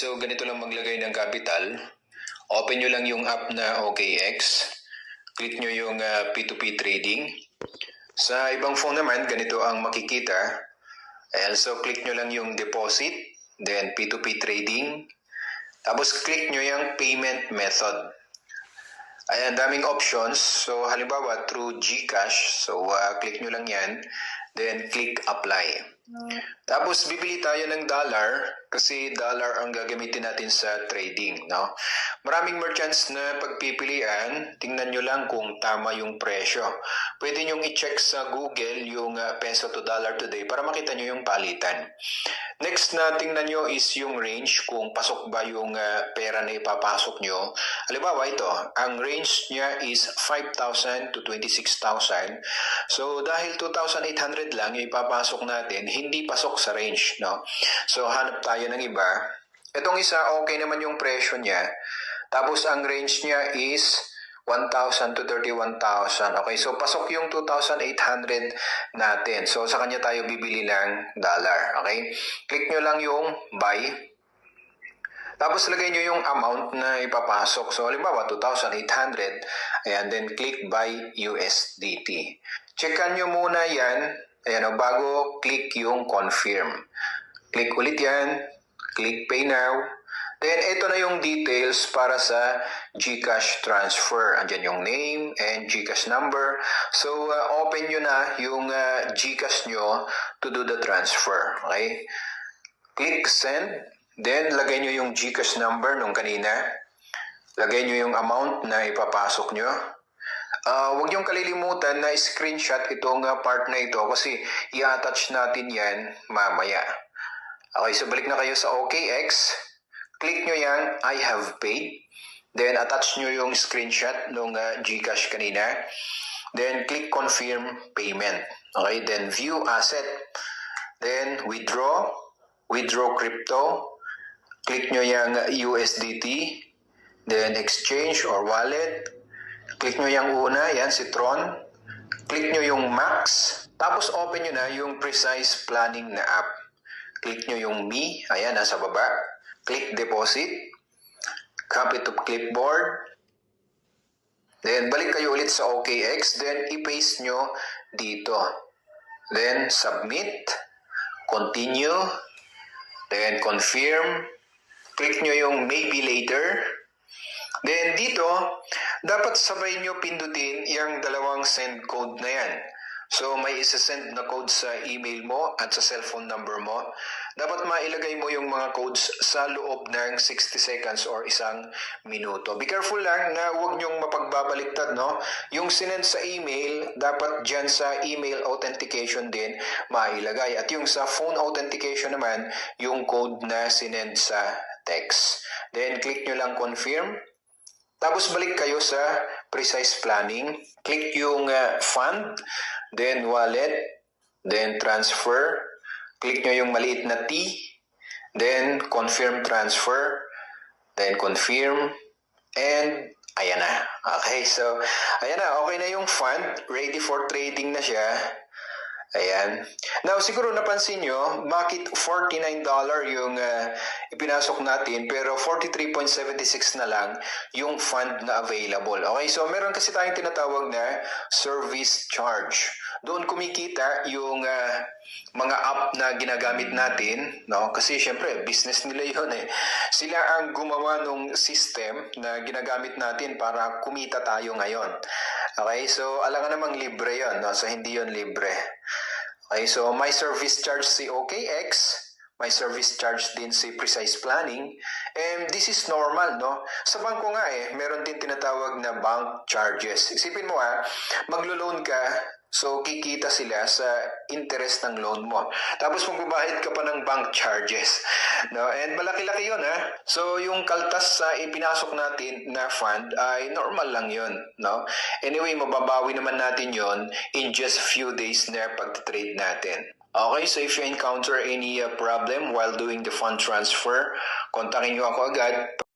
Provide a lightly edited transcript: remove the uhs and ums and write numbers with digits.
so ganito lang maglagay ng capital. Open nyo lang yung app na OKX. Click nyo yung P2P trading. Sa ibang phone naman, ganito ang makikita. Ayan, so click nyo lang yung deposit, then P2P trading. Tapos click nyo yung payment method. Ayan, daming options. So halimbawa, through GCash. So click nyo lang yan. Then click apply. Tapos bibili tayo ng dollar kasi dollar ang gagamitin natin sa trading, no? Maraming merchants na pagpipilian, tingnan nyo lang kung tama yung presyo. Pwede nyo i-check sa Google yung peso to dollar today para makita nyo yung palitan. Next na tingnan nyo is yung range, kung pasok ba yung pera na ipapasok nyo. Halimbawa ito, ang range niya is 5,000 to 26,000. So dahil 2,800 lang yung ipapasok natin, hindi pasok sa range, no? So hanap tayo ng iba. Itong isa, okay naman yung presyo niya. Tapos ang range niya is 1,000 to 31,000. Okay, so pasok yung 2,800 natin. So sa kanya tayo bibili ng dollar. Okay, click nyo lang yung buy. Tapos lagay nyo yung amount na ipapasok. So halimbawa 2,800. Ayan, then click buy USDT. Checkan nyo muna yan. Ayan, bago click yung confirm. Click ulit yan. Click pay now. Then, ito na yung details para sa GCash transfer. Andyan yung name and GCash number. So, open nyo na yung GCash nyo to do the transfer. Okay? Click send. Then, lagay nyo yung GCash number nung kanina. Lagay nyo yung amount na ipapasok nyo. Huwag niyong kalilimutan na screenshot itong part na ito kasi i-attach natin yan mamaya. Okay, so balik na kayo sa OKX. Click nyo yung I have paid. Then attach nyo yung screenshot ng GCash kanina. Then click confirm payment. Okay, then view asset. Then withdraw. Withdraw crypto. Click nyo yung USDT. Then exchange or wallet. Click nyo yung una, yan si Tron. Click nyo yung max. Tapos open nyo na yung precise planning na app. Click nyo yung me, ayan, nasa baba. Click deposit. Copy to clipboard. Then balik kayo ulit sa OKX. Then i-paste nyo dito. Then submit. Continue. Then confirm. Click nyo yung maybe later. Then dito, dapat sabay nyo pindutin yung dalawang send code na yan. So may isa-send na code sa email mo at sa cellphone number mo. Dapat mailagay mo yung mga codes sa loob ng 60 seconds or 1 minuto. Be careful lang na huwag nyong mapagbabaliktad, no? Yung sinend sa email, dapat dyan sa email authentication din mailagay. At yung sa phone authentication naman, yung code na sinend sa text. Then click nyo lang confirm. Tapos balik kayo sa precise planning. Click yung fund, then wallet, then transfer. Click nyo yung maliit na T, then confirm transfer, then confirm, and ayan na. Okay, so ayan na, okay na yung fund. Ready for trading na siya. Ayan. Now, siguro napansin nyo, bakit $49 yung ipinasok natin, pero 43.76 na lang yung fund na available. Okay, so meron kasi tayong tinatawag na service charge. Doon kumikita yung mga app na ginagamit natin, no? Kasi syempre, business nila yun eh. Sila ang gumawa ng system na ginagamit natin para kumita tayo ngayon. Okay, so alangan namang libre yun, no? So hindi yun libre. Okay, so may service charge si OKX, may service charge din si Precise Planning, and this is normal, no? Sa bangko nga meron din tinatawag na bank charges. Isipin mo maglo-loan ka, so kikita sila sa interest ng loan mo. Tapos magbabayad ka pa ng bank charges, no? And malaki-laki 'yon, So yung kaltas sa ipinasok natin na fund ay normal lang 'yon, no? Anyway, mababawi naman natin 'yon in just few days na pag-trade natin. Okay, so if you encounter any problem while doing the fund transfer, kontakin nyo ako agad.